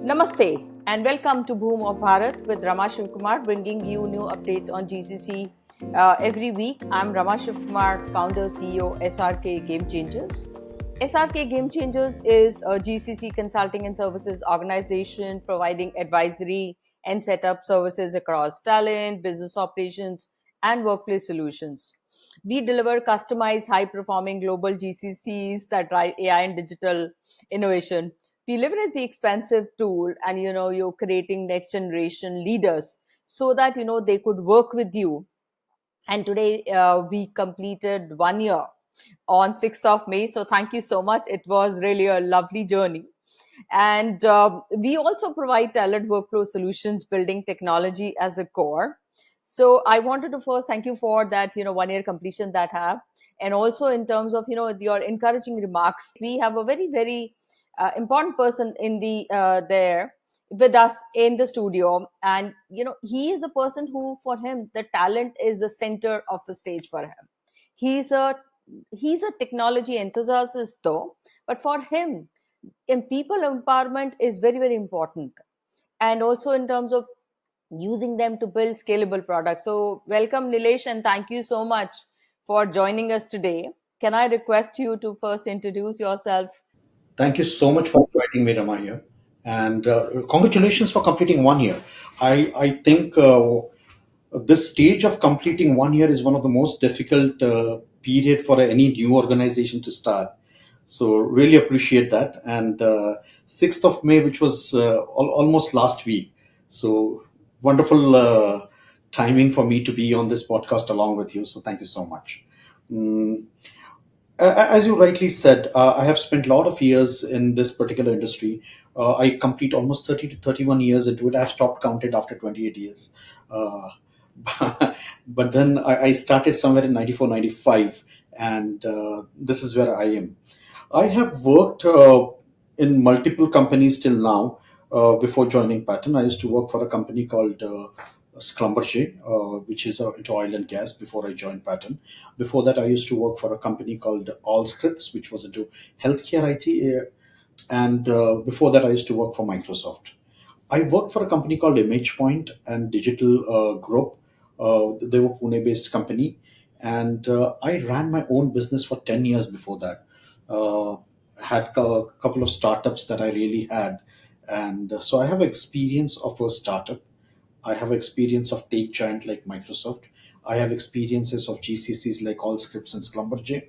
Namaste and welcome to Bhoom of Bharat with Rama Shivkumar, bringing you new updates on GCC every week. I'm Rama Shivkumar, founder CEO SRK Game Changers. SRK Game Changers is a GCC consulting and services organization providing advisory and setup services across talent, business operations, and workplace solutions. We deliver customized, high performing global GCCs that drive AI and digital innovation. We leverage the expensive tool, and you're creating next generation leaders so that they could work with you. And today we completed 1 year on 6th of May. So thank you so much. It was really a lovely journey. And we also provide talent workflow solutions, building technology as a core. So I wanted to first thank you for that, 1 year completion that have. And also in terms of, your encouraging remarks, we have a very, very important person in the there with us in the studio. And, he is the person who, for him, the talent is the center of the stage for him. He's a he's a technology enthusiast though, but for him, people empowerment is very, very important, and also in terms of using them to build scalable products. So welcome, Nilesh, and thank you so much for joining us today. Can I request you to first introduce yourself? Thank you so much for inviting me, Rama, here. And congratulations for completing 1 year. I think this stage of completing 1 year is one of the most difficult period for any new organization to start. So really appreciate that. And 6th of May, which was almost last week. So wonderful timing for me to be on this podcast along with you. So thank you so much. Mm, as you rightly said, I have spent a lot of years in this particular industry. I complete almost 30 to 31 years into it. I've stopped counted after 28 years. Uh, but then I started somewhere in 94, 95, and this is where I am. I have worked in multiple companies till now. Before joining Pattern, I used to work for a company called Schlumberger, which is into oil and gas before I joined Pattern. Before that, I used to work for a company called Allscripts, which was into healthcare IT. And before that, I used to work for Microsoft. I worked for a company called Image Point and Digital Group. They were Pune-based company, and I ran my own business for 10 years before that. Had a couple of startups that I really had, and so I have experience of a startup. I have experience of tech giant like Microsoft. I have experiences of GCCs like Allscripts and Schlumberger,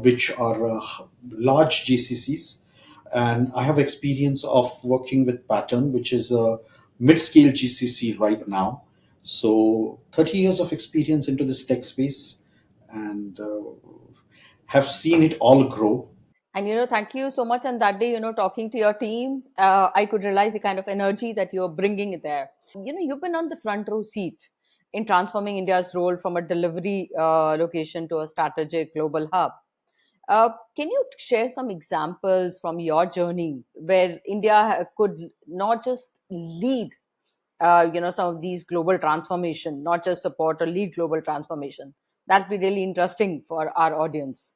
which are large GCCs. And I have experience of working with Pattern, which is a mid-scale GCC right now. So 30 years of experience into this tech space, and have seen it all grow. And thank you so much. And that day, talking to your team, I could realize the kind of energy that you're bringing there. You've been on the front row seat in transforming India's role from a delivery location to a strategic global hub. Can you share some examples from your journey where India could not just lead, some of these global transformation, not just support or lead global transformation? That'd be really interesting for our audience.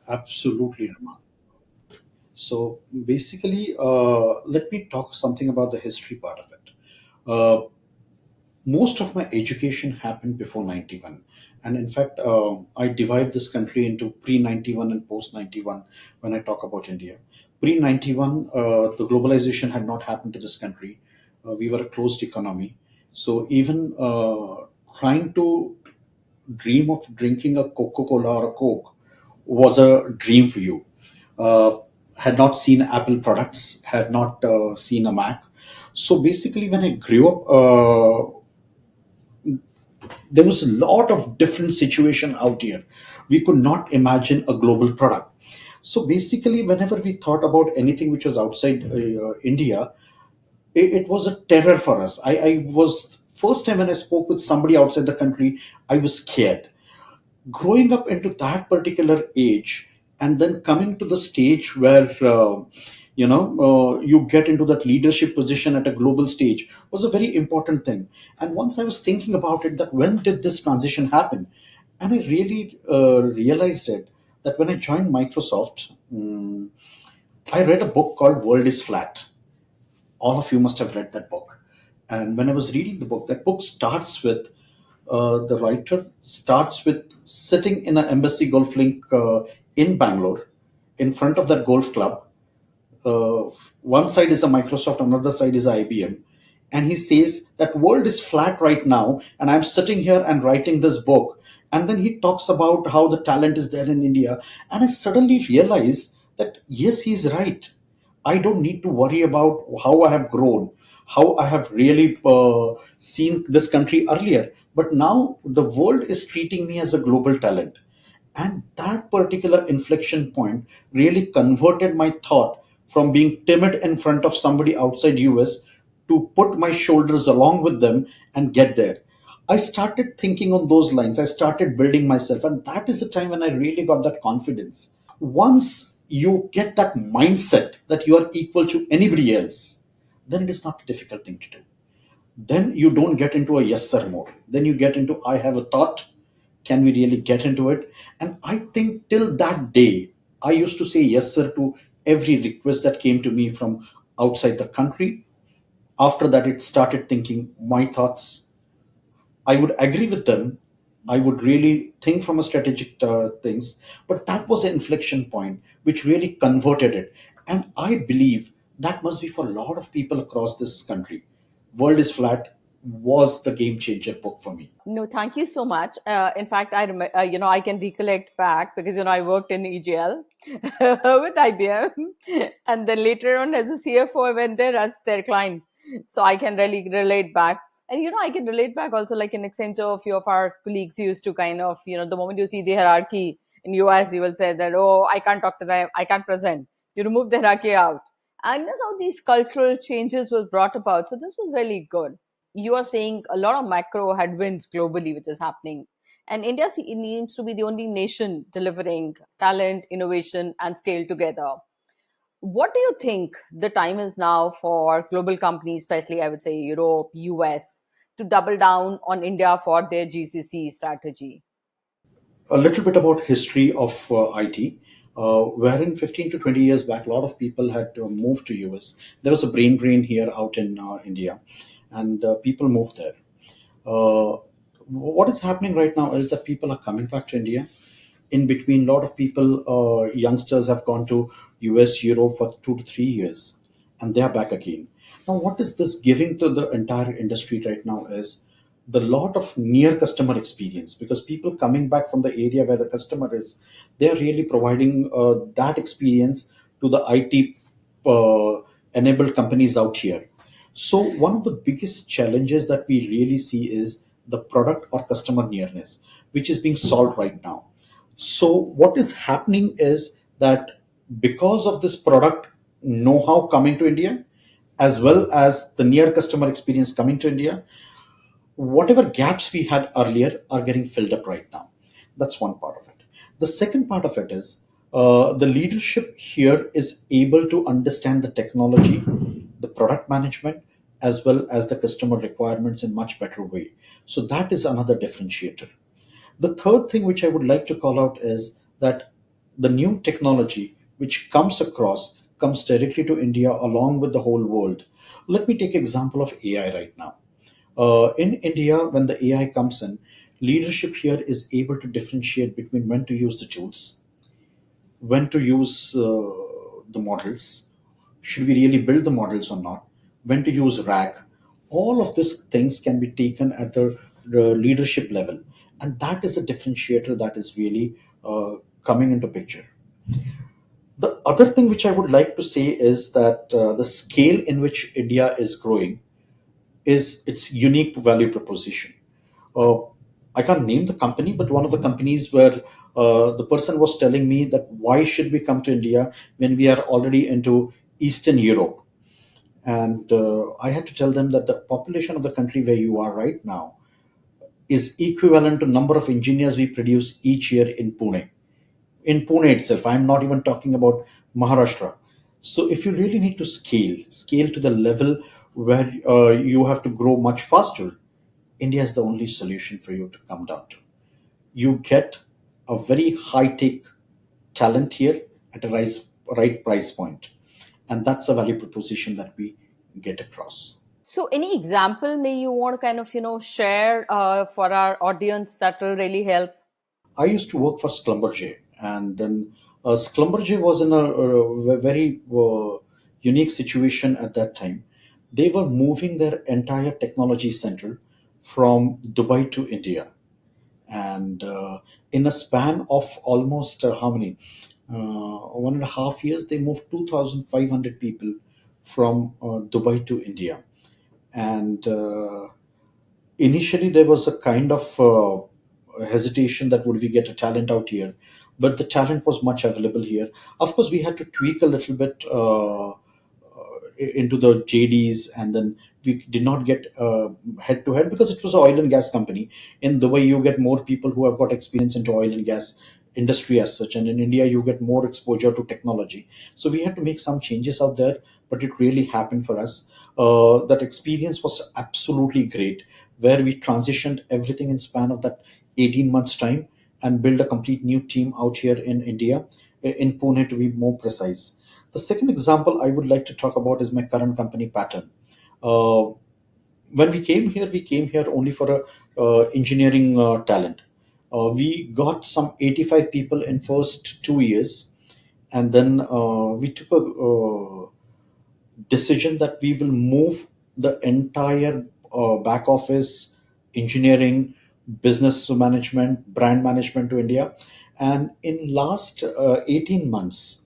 Absolutely, Rama. So basically, let me talk something about the history part of it. Uh, Most of my education happened before 91, and in fact I divide this country into pre 91 and post 91 when I talk about India. Pre 91, the globalization had not happened to this country. We were a closed economy, so even trying to dream of drinking a Coca-Cola or a Coke was a dream for you. uh, had not seen Apple products, had not seen a Mac. So basically, when I grew up, there was a lot of different situation out here. We could not imagine a global product. So basically, whenever we thought about anything which was outside India, it was a terror for us. I was first time when I spoke with somebody outside the country, I was scared. Growing up into that particular age, and then coming to the stage where you get into that leadership position at a global stage was a very important thing. And once I was thinking about it, that when did this transition happen, and I really realized it, that when I joined Microsoft, I read a book called World is Flat. All of you must have read that book. And when I was reading the book, that book starts with the writer starts with sitting in an embassy golf link in Bangalore in front of that golf club. One side is a Microsoft, another side is IBM. And he says that world is flat right now, and I'm sitting here and writing this book. And then he talks about how the talent is there in India. And I suddenly realized that yes, he's right. I don't need to worry about how I have grown, how I have really seen this country earlier. But now the world is treating me as a global talent. And that particular inflection point really converted my thought from being timid in front of somebody outside US to put my shoulders along with them and get there. I started thinking on those lines. I started building myself. And that is the time when I really got that confidence. Once you get that mindset that you are equal to anybody else, then it is not a difficult thing to do. Then you don't get into a yes sir mode. Then you get into I have a thought. Can we really get into it? And I think till that day, I used to say yes sir to every request that came to me from outside the country. After that, it started thinking my thoughts. I would agree with them. I would really think from a strategic things, but that was an inflection point which really converted it. And I believe that must be for a lot of people across this country. World is Flat was the game changer book for me. No, thank you so much. In fact, I can recollect back because I worked in EGL with IBM, and then later on as a CFO, I went there as their client. So I can really relate back, and I can relate back also. Like in Accenture, a few of our colleagues used to kind of, the moment you see the hierarchy in US, you will say that, oh, I can't talk to them, I can't present. You remove the hierarchy out, and that's how these cultural changes was brought about. So this was really good. You are saying a lot of macro headwinds globally, which is happening. And India seems to be the only nation delivering talent, innovation, and scale together. What do you think the time is now for global companies, especially I would say Europe, US, to double down on India for their GCC strategy? A little bit about history of IT. Wherein 15 to 20 years back, a lot of people had moved to US. There was a brain drain here out in India, and people moved there. Uh, what is happening right now is that people are coming back to India. In between, a lot of people, youngsters, have gone to US, Europe for 2 to 3 years, and they are back again. Now, what is this giving to the entire industry right now is the lot of near customer experience, because people coming back from the area where the customer is, they are really providing that experience to the IT enabled companies out here. So one of the biggest challenges that we really see is the product or customer nearness, which is being solved right now. So what is happening is that because of this product know-how coming to India, as well as the near customer experience coming to India, whatever gaps we had earlier are getting filled up right now. That's one part of it. The second part of it is the leadership here is able to understand the technology, the product management, as well as the customer requirements in much better way. So that is another differentiator. The third thing which I would like to call out is that the new technology which comes across comes directly to India along with the whole world. Let me take example of AI right now. In India, when the AI comes in, leadership here is able to differentiate between when to use the tools, when to use the models, should we really build the models or not, when to use RAG. All of these things can be taken at the leadership level, and that is a differentiator that is really coming into picture. The other thing which I would like to say is that the scale in which India is growing is its unique value proposition. Uh, I can't name the company, but one of the companies where the person was telling me that why should we come to India when we are already into Eastern Europe? And I had to tell them that the population of the country where you are right now is equivalent to number of engineers we produce each year in Pune. In Pune itself, I'm not even talking about Maharashtra. So if you really need to scale to the level where you have to grow much faster, India is the only solution for you to come down to. You get a very high tech talent here at a right price point. And that's a value proposition that we get across. So, any example may you want to kind of, share for our audience that will really help? I used to work for Schlumberger, and then Schlumberger was in a very unique situation at that time. They were moving their entire technology center from Dubai to India, and in a span of almost how many 1.5 years, they moved 2,500 people from Dubai to India. And initially there was a kind of hesitation that would we get a talent out here, but the talent was much available here. Of course, we had to tweak a little bit into the JDs, and then we did not get head to head because it was an oil and gas company. In Dubai, you get more people who have got experience into oil and gas industry as such, and in India, you get more exposure to technology. So we had to make some changes out there, but it really happened for us. That experience was absolutely great, where we transitioned everything in span of that 18 months time and build a complete new team out here in India, in Pune to be more precise. The second example I would like to talk about is my current company, Pattern. Uh, when we came here only for a engineering talent. We got some 85 people in first 2 years, and then we took a decision that we will move the entire back office, engineering, business management, brand management to India. And in last 18 months,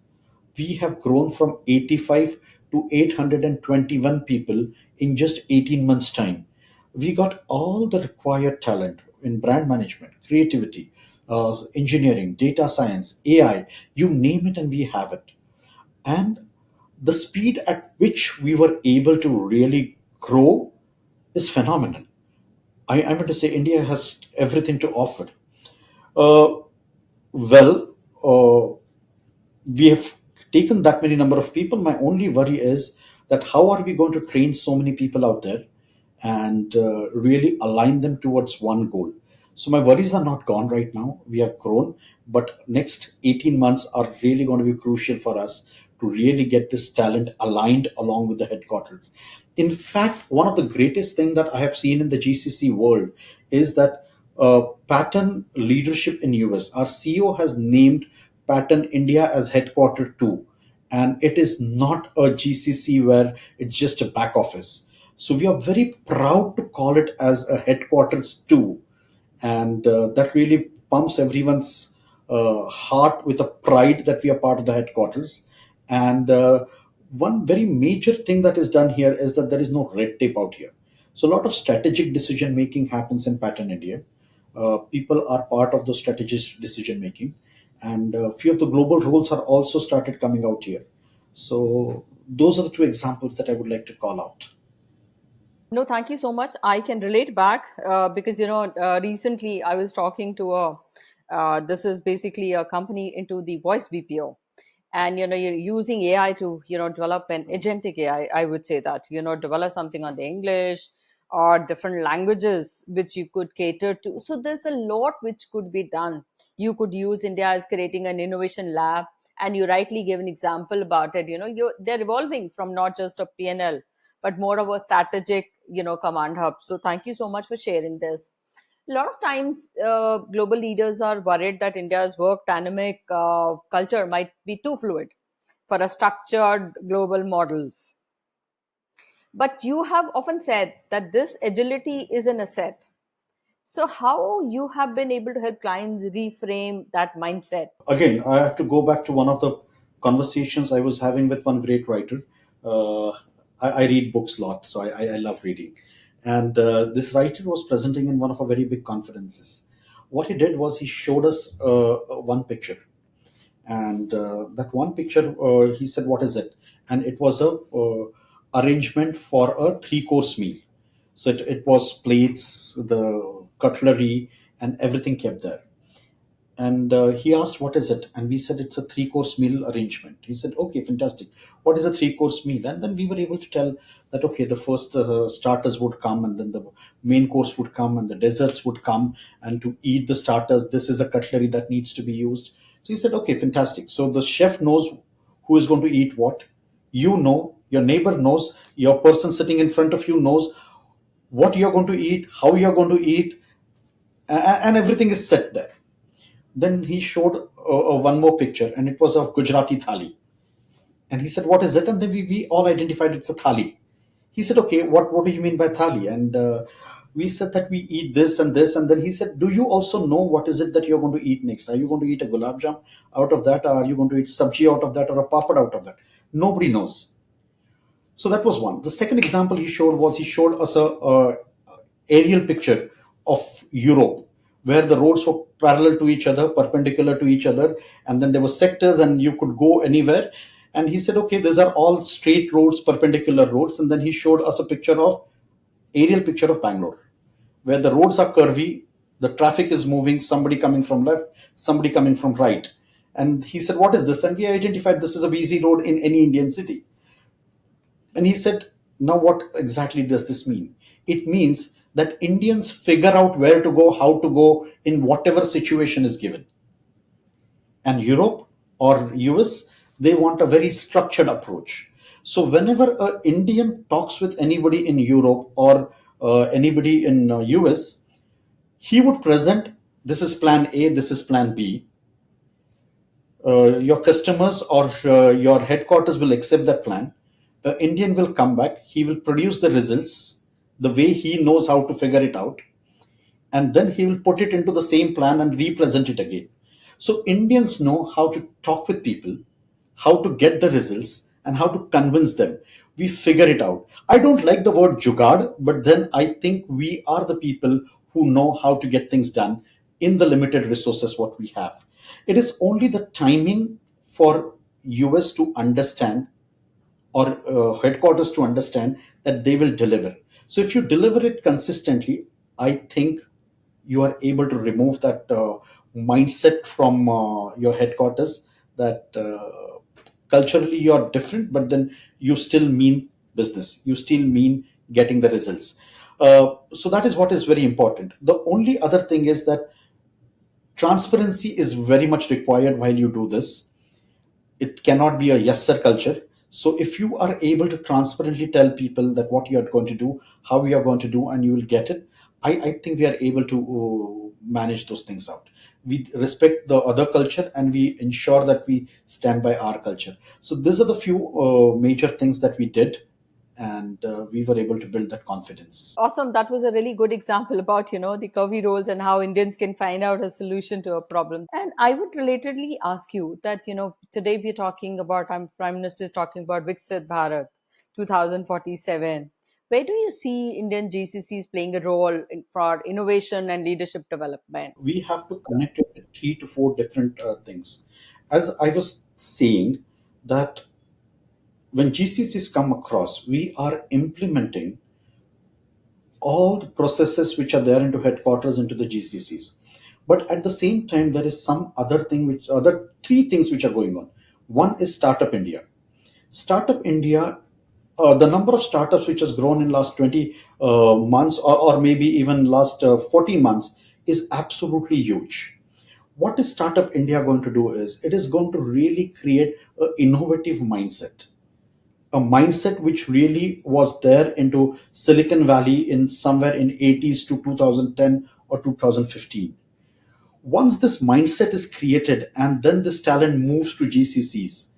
we have grown from 85 to 821 people in just 18 months time. We got all the required talent in brand management, creativity, engineering, data science, AI, you name it, and we have it. And the speed at which we were able to really grow is phenomenal. I meant to say India has everything to offer. Uh, well, we have taken that many number of people. My only worry is that how are we going to train so many people out there and really align them towards one goal. So my worries are not gone right now. We have grown, but next 18 months are really going to be crucial for us to really get this talent aligned along with the headquarters. In fact, one of the greatest thing that I have seen in the GCC world is that Pattern leadership in US, our CEO has named Pattern India as headquarter too, and it is not a GCC where it's just a back office. So we are very proud to call it as a headquarters too, and that really pumps everyone's heart with a pride that we are part of the headquarters. And one very major thing that is done here is that there is no red tape out here. So a lot of strategic decision making happens in Pattern India. People are part of the strategic decision making, and a few of the global roles are also started coming out here. So those are the two examples that I would like to call out. No, thank you so much. I can relate back because recently I was talking to a. This is basically a company into the voice BPO, and you're using AI to develop an agentic AI. I would say that develop something on the English or different languages which you could cater to. So there's a lot which could be done. You could use India as creating an innovation lab, and you rightly gave an example about it. They're evolving from not just a PNL but more of a strategic command hub. So thank you so much for sharing this. A lot of times global leaders are worried that India's work dynamic culture might be too fluid for a structured global models, but you have often said that this agility is an asset. So how you have been able to help clients reframe that mindset? Again, I have to go back to one of the conversations I was having with one great writer. Uh, I read books a lot, so I love reading. And this writer was presenting in one of our very big conferences. What he did was he showed us one picture, and that one picture, he said, "What is it?" And it was a arrangement for a three-course meal. So it was plates, the cutlery, and everything kept there. And he asked, "What is it?" And we said, "It's a three-course meal arrangement." He said, "Okay, fantastic. What is a three-course meal?" And then we were able to tell that, okay, the first starters would come, and then the main course would come, and the desserts would come. And to eat the starters, this is a cutlery that needs to be used. So he said, "Okay, fantastic." So the chef knows who is going to eat what, You know, your neighbor knows, your person sitting in front of you knows what you're going to eat, how you're going to eat, and everything is set there. Then he showed one more picture, and it was of Gujarati thali. And he said, "What is it?" And then we all identified it's a thali. He said, "Okay, what do you mean by thali?" And we said that we eat this and this. And then he said, "Do you also know what is it that you're going to eat next? Are you going to eat a gulab jam out of that? Or are you going to eat sabji out of that, or a papad out of that?" Nobody knows. So that was one. The second example he showed was, he showed us a aerial picture of Europe, where the roads were parallel to each other, perpendicular to each other, and then there were sectors, and you could go anywhere. And he said, "Okay, these are all straight roads, perpendicular roads." And then he showed us a picture of aerial picture of Bangalore, where the roads are curvy, the traffic is moving, somebody coming from left, somebody coming from right. And he said, "What is this?" And we identified this is a busy road in any Indian city. And he said, "Now, what exactly does this mean?" It means that Indians figure out where to go, how to go in whatever situation is given. And Europe or US, they want a very structured approach. So, whenever an Indian talks with anybody in Europe or anybody in US, he would present, "This is plan A, this is plan B." Your customers or your headquarters will accept that plan. The Indian will come back, he will produce the results the way he knows how to figure it out, and then he will put it into the same plan and represent it again. So Indians know how to talk with people, how to get the results, and how to convince them. We figure it out. I don't like the word jugad, but then I think we are the people who know how to get things done in the limited resources what we have. It is only the timing for US to understand, or headquarters to understand, that they will deliver. So if you deliver it consistently, I think you are able to remove that mindset from your headquarters, that culturally you're different, but then you still mean business, you still mean getting the results. So that is what is very important. The only other thing is that transparency is very much required while you do this. It cannot be a yes sir culture. So if you are able to transparently tell people that what you are going to do, how you are going to do, and you will get it, I think we are able to manage those things out. We respect the other culture, and we ensure that we stand by our culture. So these are the few major things that we did, and we were able to build that confidence. Awesome. That was a really good example about, the curvy roles and how Indians can find out a solution to a problem. And I would relatedly ask you that, today we're talking about, Prime Minister is talking about Viksit Bharat 2047. Where do you see Indian GCCs playing a role for innovation and leadership development? We have to connect it with three to four different things. As I was saying, that when GCCs come across, we are implementing all the processes which are there into headquarters into the GCCs. But at the same time, there is some other thing, which other three things which are going on. One is Startup India. Startup India, the number of startups which has grown in last 20 months, or maybe even last 40 months, is absolutely huge. What is Startup India going to do is, it is going to really create an innovative mindset, a mindset which really was there into Silicon Valley in somewhere in 80s to 2010 or 2015. Once this mindset is created and then this talent moves to GCCs,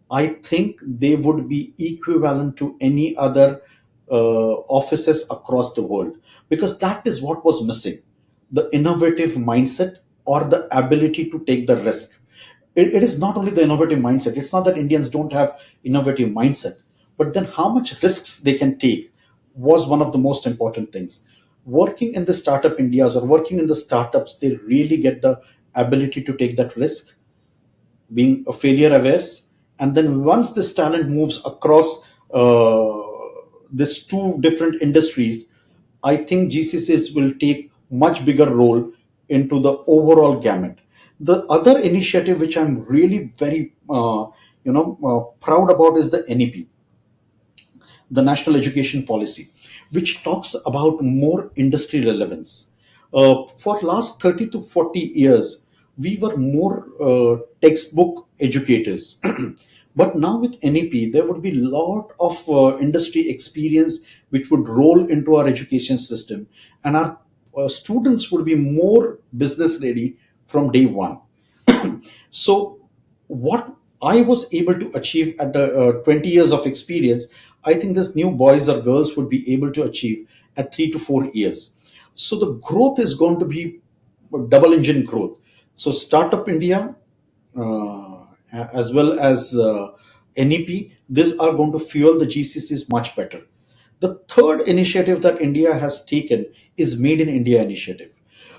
I think they would be equivalent to any other offices across the world, because that is what was missing, the innovative mindset, or the ability to take the risk. It is not only the innovative mindset, it's not that Indians don't have innovative mindset, but then how much risks they can take was one of the most important things. Working in the startup Indias or working in the startups, they really get the ability to take that risk, being a failure awares. And then once this talent moves across these two different industries, I think GCCs will take much bigger role into the overall gamut. The other initiative which I'm really very proud about is the NEP, the National Education Policy, which talks about more industry relevance. For last 30 to 40 years, we were more textbook educators. But now with NEP, there would be a lot of industry experience which would roll into our education system, and our students would be more business ready from day one. So, what I was able to achieve at the 20 years of experience, I think this new boys or girls would be able to achieve at 3 to 4 years. So, the growth is going to be double engine growth. So, Startup India, as well as NEP, these are going to fuel the GCCs much better. The third initiative that India has taken is Made in India initiative.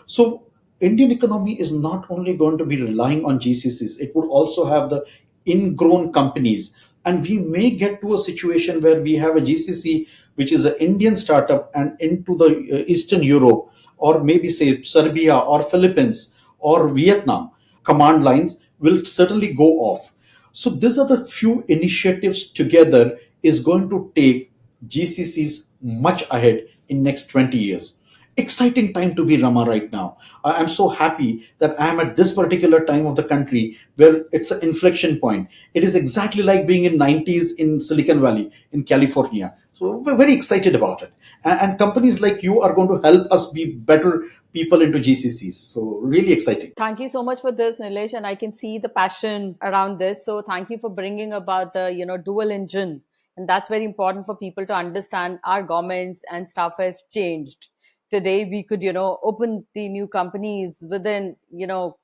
So Indian economy is not only going to be relying on GCCs, it would also have the ingrown companies. And we may get to a situation where we have a GCC, which is an Indian startup, and into the Eastern Europe, or maybe say Serbia or Philippines or Vietnam, command lines will certainly go off. So these are the few initiatives together is going to take GCCs much ahead in next 20 years. Exciting time to be Rama right now. I'm so happy that I am at this particular time of the country where it's an inflection point. It is exactly like being in 90s in Silicon Valley in California. So we're very excited about it. And companies like you are going to help us be better people into GCCs. So really exciting. Thank you so much for this, Nilesh, and I can see the passion around this. So thank you for bringing about the dual engine, and that's very important for people to understand. Our governments and stuff have changed. Today we could open the new companies within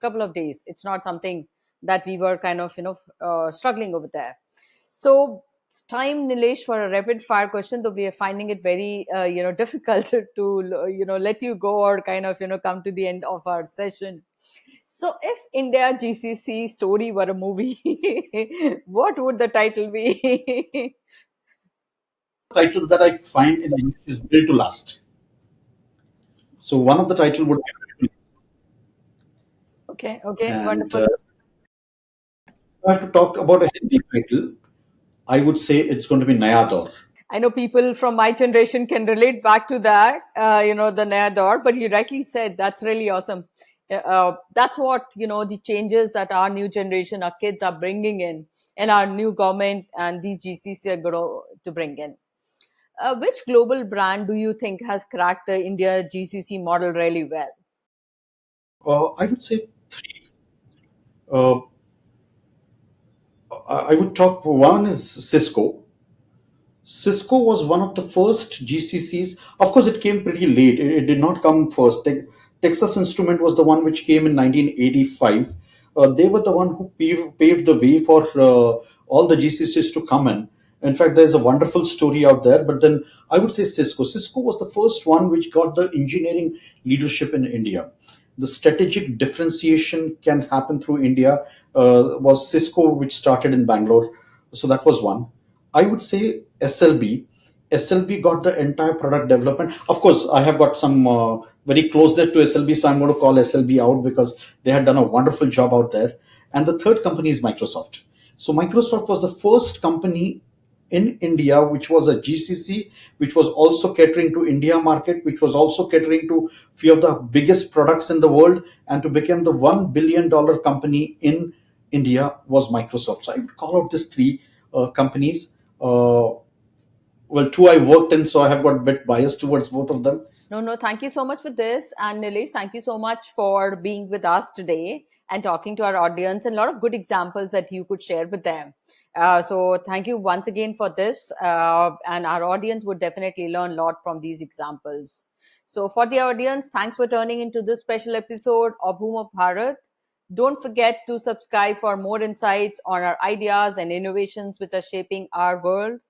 couple of days. It's not something that we were kind of struggling over there. So it's time, Nilesh, for a rapid fire question, though we are finding it very difficult to let you go or kind of come to the end of our session. So if India GCC story were a movie, what would the title be? Titles that I find in English is Built to Last. So one of the title would be, Okay, okay, and wonderful. if I have to talk about a Hindi title, I would say it's going to be Naya Daur. I know people from my generation can relate back to that, the Naya Daur, but you rightly said that's really awesome. That's what, the changes that our new generation, our kids are bringing in, and our new government and these GCC are going to bring in. Which global brand do you think has cracked the India GCC model really well? I would say three. Uh, I would talk. One is Cisco. Cisco was one of the first GCCs. Of course, it came pretty late. It did not come first. Texas Instrument was the one which came in 1985. They were the one who paved the way for all the GCCs to come in. In fact, there's a wonderful story out there. But then I would say Cisco. Cisco was the first one which got the engineering leadership in India. The strategic differentiation can happen through India. Was Cisco, which started in Bangalore. So that was one. I would say SLB. SLB got the entire product development. Of course, I have got some very close there to SLB, so I'm going to call SLB out because they had done a wonderful job out there. And the third company is Microsoft. So Microsoft was the first company in India, which was a GCC, which was also catering to India market, which was also catering to few of the biggest products in the world, and to become the $1 billion company in India was Microsoft. So I would call out these three companies. Well, two I worked in, so I have got a bit biased towards both of them. No, no, thank you so much for this. And Nilesh, thank you so much for being with us today and talking to our audience and a lot of good examples that you could share with them. So thank you once again for this. And our audience would definitely learn a lot from these examples. So for the audience, thanks for turning into this special episode of Bhoom of Bharat. Don't forget to subscribe for more insights on our ideas and innovations which are shaping our world.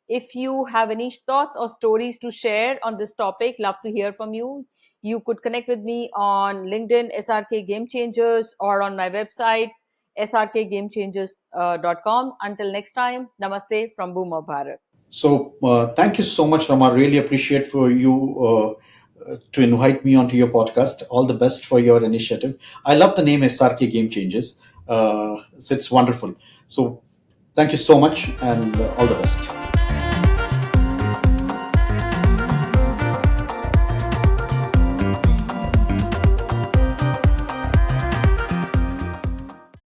If you have any thoughts or stories to share on this topic, love to hear from you. You could connect with me on LinkedIn, SRK Game Changers, or on my website, srkgamechangers.com. Until next time, namaste from Bhoom of Bharat. So thank you so much, Rama. Really appreciate for you to invite me onto your podcast. All the best for your initiative. I love the name SRK Game Changes. So it's wonderful. So thank you so much, and all the best.